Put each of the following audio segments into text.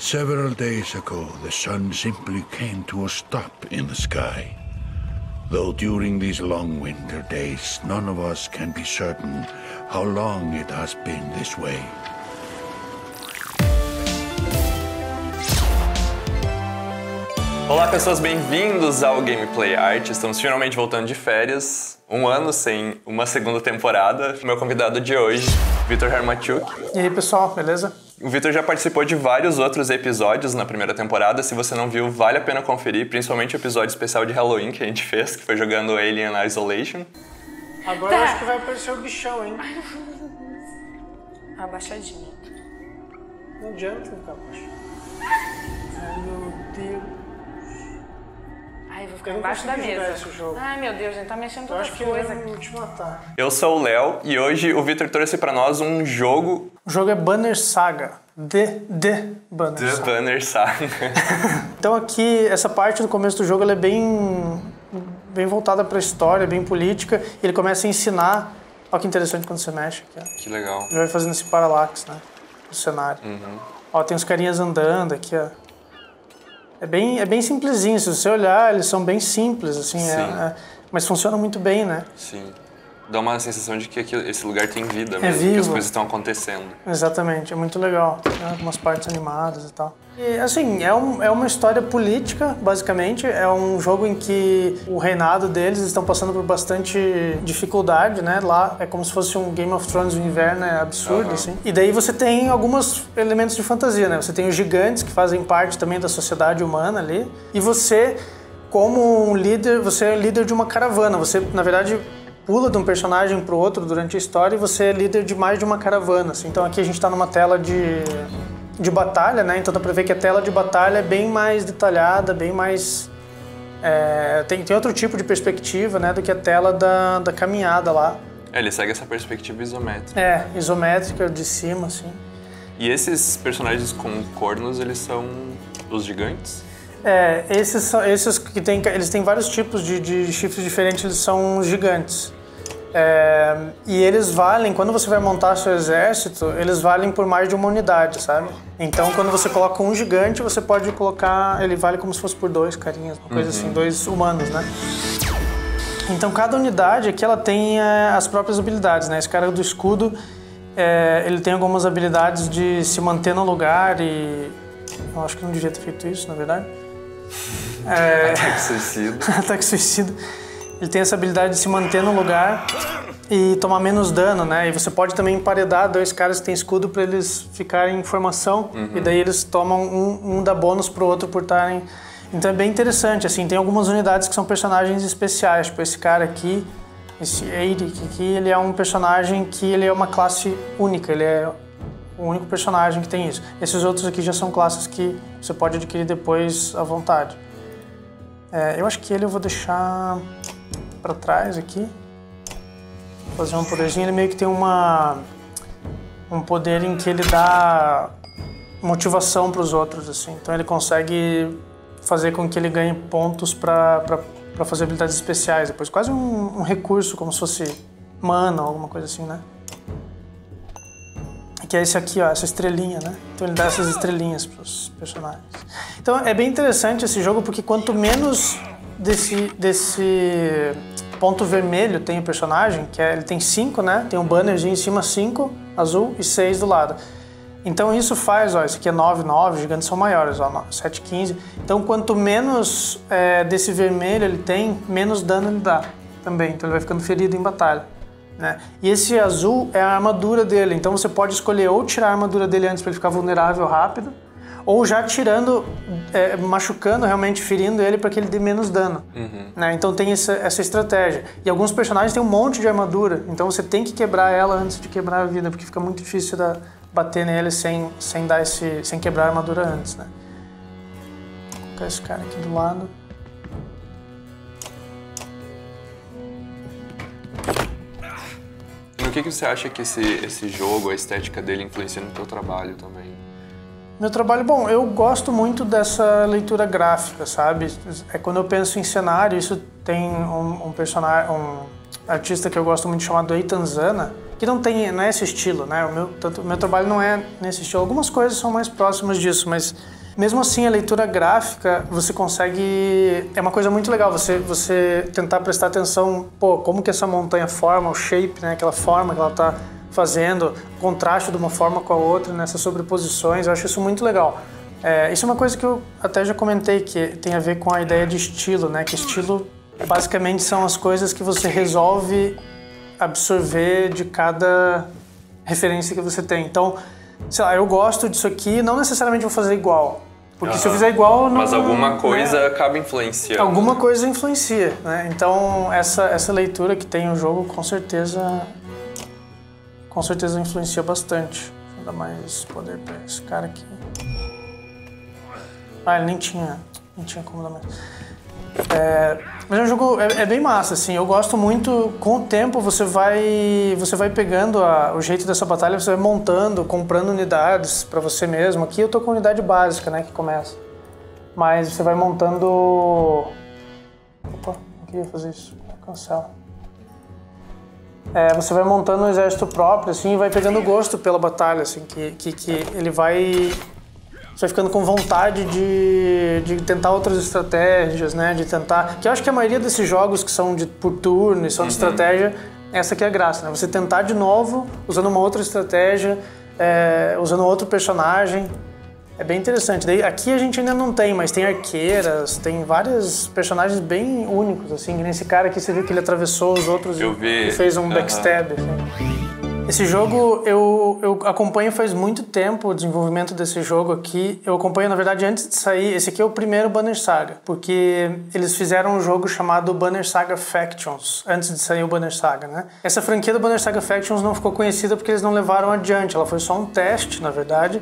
Several days ago, the sun simply came to a stop in the sky. Though during these long winter days, none of us can be certain how long it has been this way. Olá pessoas, bem-vindos ao Gameplay Art. Estamos finalmente voltando de férias, um ano sem uma segunda temporada. O meu convidado de hoje, Vitor Hermachuk. E aí pessoal, beleza? O Vitor já participou de vários outros episódios na primeira temporada. Se você não viu, vale a pena conferir, principalmente o episódio especial de Halloween que a gente fez, que foi jogando Alien Isolation. Agora eu acho que vai aparecer o bichão, hein? Abaixadinha. Não adianta ficar abaixo. Ai meu Deus. Ai, eu vou ficar Eu não embaixo da consegui jogar mesa. esse jogo. Ai, meu Deus, gente, tá mexendo Eu toda acho que coisa. ele vai te matar. Eu sou o Léo e hoje o Vitor trouxe pra nós um jogo... O jogo é Banner Saga. Banner The Saga. Banner Saga. Então aqui, essa parte do começo do jogo ela é bem voltada pra história, bem política. E ele começa a ensinar... Olha que interessante quando você mexe aqui, ó. Que legal. Ele vai fazendo esse paralaxe, né? No cenário. Ó, tem os carinhas andando aqui, ó. É bem simplesinho. Se você olhar, eles são bem simples, assim. Mas funciona muito bem, né? Sim. Dá uma sensação de que esse lugar tem vida mesmo, vivo. que as coisas estão acontecendo. Exatamente, é muito legal. Tem algumas partes animadas e tal. E, assim, é uma história política, basicamente. É um jogo em que o reinado deles estão passando por bastante dificuldade, né? Lá é como se fosse um Game of Thrones do inverno, é absurdo, assim. E daí você tem alguns elementos de fantasia, né? Você tem os gigantes, que fazem parte também da sociedade humana ali. E você, como um líder, você é líder de uma caravana. Você, na verdade... pula de um personagem para o outro durante a história e você é líder de mais de uma caravana. Assim. Então aqui a gente está numa tela de batalha, né? Então dá para ver que a tela de batalha é bem mais detalhada, bem mais... tem outro tipo de perspectiva, né, do que a tela da caminhada lá. Ele segue essa perspectiva isométrica. Isométrica de cima, assim. E esses personagens com cornos, eles são os gigantes? Esses que eles têm vários tipos de chifres diferentes, eles são gigantes. E eles valem, quando você vai montar seu exército, eles valem por mais de uma unidade, sabe? Então quando você coloca um gigante, você pode colocar, ele vale como se fosse por dois carinhas, uma coisa assim, dois humanos, né? Então cada unidade aqui, ela tem as próprias habilidades, né? Esse cara do escudo, ele tem algumas habilidades de se manter no lugar e... Eu acho que não devia ter feito isso, na verdade. Ataque suicida. Ataque suicida. Ele tem essa habilidade de se manter no lugar e tomar menos dano, né? E você pode também emparedar dois caras que têm escudo para eles ficarem em formação. E daí eles tomam um dá bônus pro outro por estarem... Então é bem interessante, assim. Tem algumas unidades que são personagens especiais. Tipo esse cara aqui, esse Eirik aqui, ele é um personagem que ele é uma classe única. Ele é o único personagem que tem isso. Esses outros aqui já são classes que você pode adquirir depois à vontade. Eu acho que ele eu vou deixar pra trás aqui. Vou fazer um poderzinho. Ele meio que tem um poder em que ele dá motivação para os outros, assim. Então ele consegue fazer com que ele ganhe pontos para fazer habilidades especiais. Depois quase um recurso, como se fosse mana ou alguma coisa assim, né? Que é esse aqui, ó, essa estrelinha, né? Então ele dá essas estrelinhas pros personagens. Então é bem interessante esse jogo porque quanto menos desse ponto vermelho tem o personagem, ele tem 5, né? Tem um bannerzinho em cima, 5, azul e 6 do lado. Então isso faz, ó, esse aqui é 9, 9, os gigantes são maiores, ó, 7, 15. Então quanto menos desse vermelho ele tem, menos dano ele dá também. Então ele vai ficando ferido em batalha. Né? E esse azul é a armadura dele, então você pode escolher ou tirar a armadura dele antes para ele ficar vulnerável rápido, ou já tirando, machucando, realmente ferindo ele para que ele dê menos dano. Né? Então tem essa estratégia. E alguns personagens têm um monte de armadura, então você tem que quebrar ela antes de quebrar a vida, porque fica muito difícil bater nele sem quebrar a armadura antes. Né? Vou colocar esse cara aqui do lado. O que você acha que esse jogo, a estética dele, influencia no teu trabalho também? Meu trabalho, bom, eu gosto muito dessa leitura gráfica, sabe? Quando eu penso em cenário, isso tem um personagem, um artista que eu gosto muito chamado Eitan Zana, que não é esse estilo, né? O meu trabalho não é nesse estilo. Algumas coisas são mais próximas disso, mas mesmo assim a leitura gráfica você consegue... É uma coisa muito legal você tentar prestar atenção, pô, como que essa montanha forma, o shape, né? Aquela forma que ela tá fazendo, o contraste de uma forma com a outra, nessas sobreposições, eu acho isso muito legal. Isso é uma coisa que eu até já comentei, que tem a ver com a ideia de estilo, né? Que estilo basicamente são as coisas que você resolve absorver de cada referência que você tem. Então, sei lá, eu gosto disso aqui, não necessariamente vou fazer igual. Porque se eu fizer igual... Não, mas alguma coisa acaba influenciando. Alguma coisa influencia, né? Então, essa leitura que tem o jogo, com certeza influencia bastante. Vou dar mais poder pra esse cara aqui. Ele nem tinha como dar mais. Mas é um jogo bem massa, assim. Eu gosto muito. Com o tempo você vai pegando o jeito dessa batalha, você vai montando, comprando unidades pra você mesmo. Aqui eu tô com a unidade básica, né, que começa. Mas você vai montando... Opa, não queria fazer isso. Cancela. Você vai montando um exército próprio, assim, e vai pegando gosto pela batalha, assim, que ele vai... Você vai ficando com vontade de tentar outras estratégias, né? De tentar... Que eu acho que a maioria desses jogos que são por turno e são de estratégia, essa que é a graça, né? Você tentar de novo, usando uma outra estratégia, usando outro personagem. É bem interessante. Daí, aqui a gente ainda não tem, mas tem arqueiras, tem vários personagens bem únicos, assim. Nesse cara aqui você viu que ele atravessou os outros e fez um backstab, assim. Esse jogo eu acompanho faz muito tempo, o desenvolvimento desse jogo aqui. Eu acompanho, na verdade, antes de sair. Esse aqui é o primeiro Banner Saga, porque eles fizeram um jogo chamado Banner Saga Factions, antes de sair o Banner Saga, né? Essa franquia do Banner Saga Factions não ficou conhecida porque eles não levaram adiante. Ela foi só um teste, na verdade,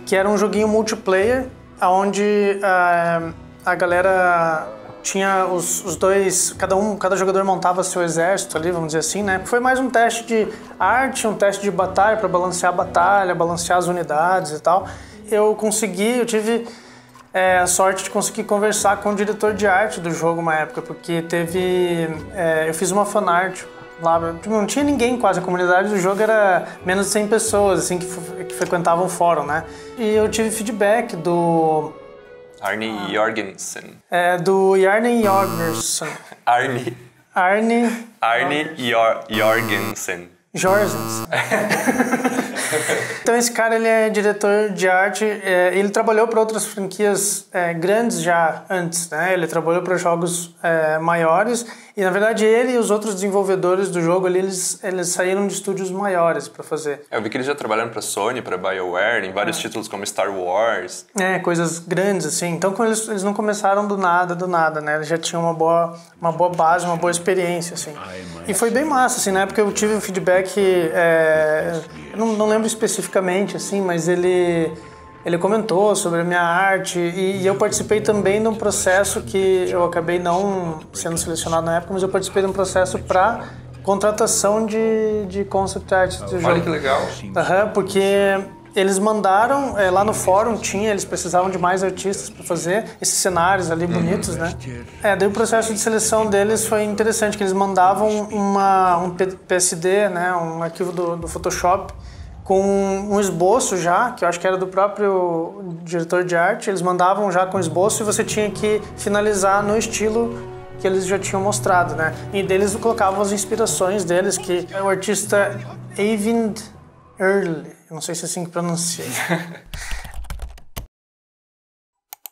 que era um joguinho multiplayer, onde a galera... Tinha os dois, cada jogador montava seu exército ali, vamos dizer assim, né? Foi mais um teste de arte, um teste de batalha para balancear a batalha, balancear as unidades e tal. Eu tive a sorte de conseguir conversar com o diretor de arte do jogo uma época, porque eu fiz uma fanart lá, não tinha ninguém quase, a comunidade do jogo era menos de 100 pessoas, assim, que frequentavam o fórum, né? E eu tive feedback do... Arne Jorgensen. Do Jarne Jorgensen. Arne Jorgensen. Então esse cara, ele é diretor de arte, ele trabalhou para outras franquias grandes já antes, né? Ele trabalhou para jogos maiores e, na verdade, ele e os outros desenvolvedores do jogo ali, eles saíram de estúdios maiores para fazer. Eu vi que eles já trabalharam para Sony, para BioWare, em vários títulos como Star Wars. Coisas grandes, assim. Então eles não começaram do nada, né? Eles já tinham uma boa base, uma boa experiência, assim. E foi bem massa, assim, na época eu tive um feedback, eu não lembro especificamente, assim, mas ele comentou sobre a minha arte e eu participei também de um processo que eu acabei não sendo selecionado na época, mas eu participei de um processo para contratação de concept art do jogo. Olha que legal. Porque eles mandaram, lá no fórum eles precisavam de mais artistas para fazer esses cenários ali bonitos, né? Daí o processo de seleção deles foi interessante, que eles mandavam um PSD, né, um arquivo do Photoshop, com um esboço já, que eu acho que era do próprio diretor de arte, eles mandavam já com esboço e você tinha que finalizar no estilo que eles já tinham mostrado, né? E deles colocavam as inspirações deles, que é o artista Eyvind Early, eu não sei se é assim que pronuncia.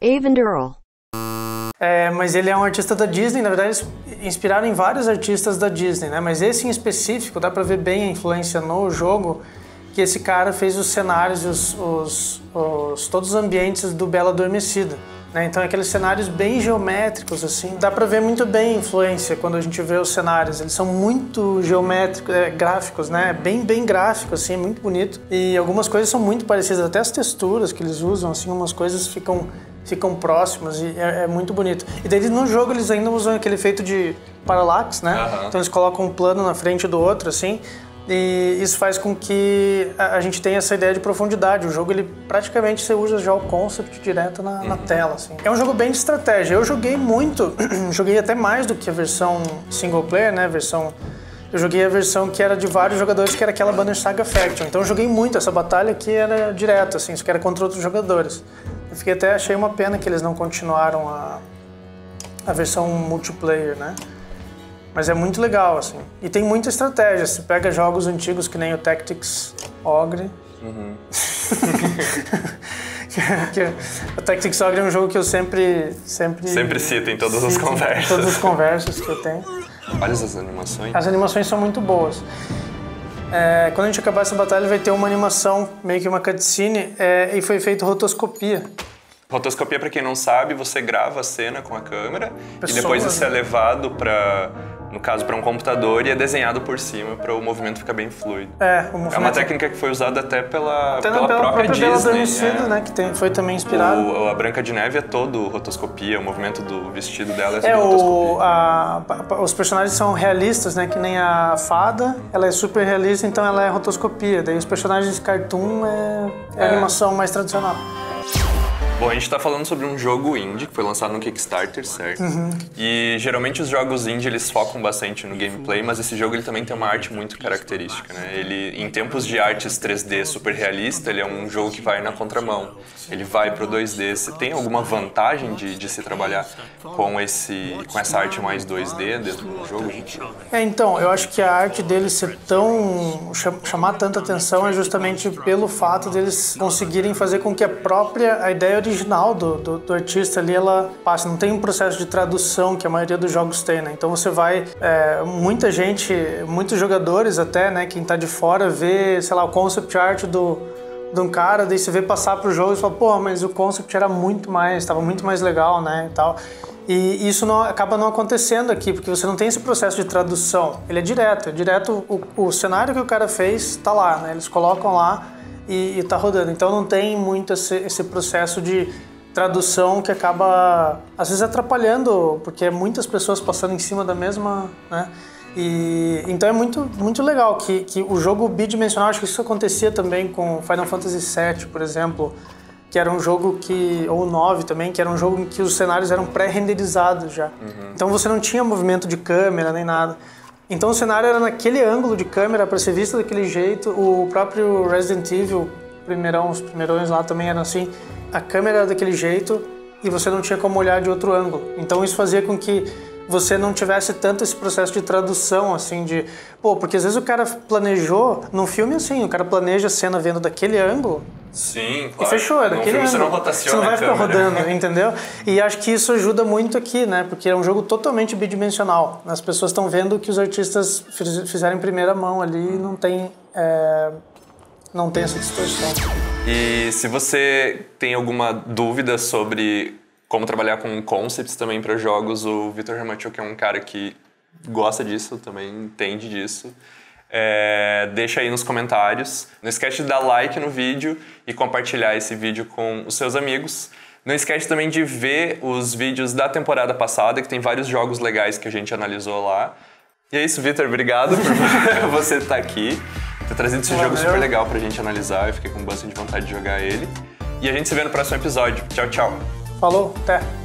Eyvind Earl. Mas ele é um artista da Disney, na verdade eles inspiraram em vários artistas da Disney, né? Mas esse em específico, dá pra ver bem a influência no jogo, que esse cara fez os cenários, todos os ambientes do Bela Adormecida, né? Então aqueles cenários bem geométricos, assim, dá pra ver muito bem a influência quando a gente vê os cenários, eles são muito geométricos, gráficos, né? Bem gráfico, assim, muito bonito. E algumas coisas são muito parecidas, até as texturas que eles usam, assim, umas coisas ficam próximas e é muito bonito. E daí no jogo eles ainda usam aquele efeito de parallax, né? Então eles colocam um plano na frente do outro, assim, e isso faz com que a gente tenha essa ideia de profundidade. O jogo, ele praticamente você usa já o concept direto na tela, assim. É um jogo bem de estratégia. Eu joguei muito, joguei até mais do que a versão single player, né? eu joguei a versão que era de vários jogadores, que era aquela Banner Saga Faction. Então eu joguei muito essa batalha que era direto, assim, isso que era contra outros jogadores. Eu achei uma pena que eles não continuaram a versão multiplayer, né? Mas é muito legal, assim. E tem muita estratégia. Você pega jogos antigos que nem o Tactics Ogre. O Tactics Ogre é um jogo que eu sempre cito em todas as conversas. Em todas as conversas que eu tenho. Olha essas animações. As animações são muito boas. Quando a gente acabar essa batalha, vai ter uma animação, meio que uma cutscene, e foi feito rotoscopia. Rotoscopia, pra quem não sabe, você grava a cena com a câmera e depois Pessoas, isso é levado pra, no caso, para um computador e é desenhado por cima para o movimento ficar bem fluido. O É uma técnica que foi usada até pela pela própria Bela Disney. Adormecida, né? Que foi também inspirado. A Branca de Neve é todo rotoscopia, o movimento do vestido dela é tudo rotoscopia. Os personagens são realistas, né? Que nem a fada, ela é super realista, então ela é rotoscopia. Daí os personagens de cartoon é animação mais tradicional. Bom, a gente tá falando sobre um jogo indie que foi lançado no Kickstarter, certo? E geralmente os jogos indie eles focam bastante no gameplay, mas esse jogo ele também tem uma arte muito característica, né? Ele, em tempos de artes 3D super realista, ele é um jogo que vai na contramão. Ele vai pro 2D. Você tem alguma vantagem de se trabalhar com essa arte mais 2D dentro do jogo, gente? Então, eu acho que a arte deles ser chamar tanta atenção é justamente pelo fato deles conseguirem fazer com que a ideia original do artista ali, ela passe. Não tem um processo de tradução que a maioria dos jogos tem, né? Então você vai... muita gente, muitos jogadores até, né? Quem tá de fora vê, sei lá, o concept art de um cara, daí você vê passar pro jogo e fala, pô, mas o concept era estava muito mais legal, né? E tal. E isso acaba não acontecendo aqui, porque você não tem esse processo de tradução. Ele é direto o cenário que o cara fez tá lá, né? Eles colocam lá e tá rodando. Então não tem muito esse processo de tradução que acaba, às vezes, atrapalhando, porque é muitas pessoas passando em cima da mesma, né? Então é muito, muito legal que o jogo bidimensional, acho que isso acontecia também com Final Fantasy VII, por exemplo, que era um jogo ou o 9 também, que era um jogo em que os cenários eram pré-renderizados já. Então você não tinha movimento de câmera nem nada. Então o cenário era naquele ângulo de câmera para ser visto daquele jeito. O próprio Resident Evil, os primeirões lá também eram assim. A câmera era daquele jeito e você não tinha como olhar de outro ângulo. Então isso fazia com que você não tivesse tanto esse processo de tradução, assim, porque às vezes o cara planejou, num filme assim, o cara planeja a cena vendo daquele ângulo. Sim, claro. E fechou, é daquele ângulo. Você não rotaciona, você não vai ficar rodando, entendeu? E acho que isso ajuda muito aqui, né? Porque é um jogo totalmente bidimensional. As pessoas estão vendo que os artistas fizeram em primeira mão ali e não tem essa distorção. E se você tem alguma dúvida sobre como trabalhar com concepts também para jogos, o Vitor Hermanchuk é um cara que gosta disso, também entende disso. Deixa aí nos comentários. Não esquece de dar like no vídeo e compartilhar esse vídeo com os seus amigos. Não esquece também de ver os vídeos da temporada passada, que tem vários jogos legais que a gente analisou lá. E é isso, Vitor. Obrigado por você estar aqui, ter trazido esse jogo super legal pra gente analisar. Eu fiquei com bastante vontade de jogar ele. E a gente se vê no próximo episódio. Tchau, tchau. Falou, até!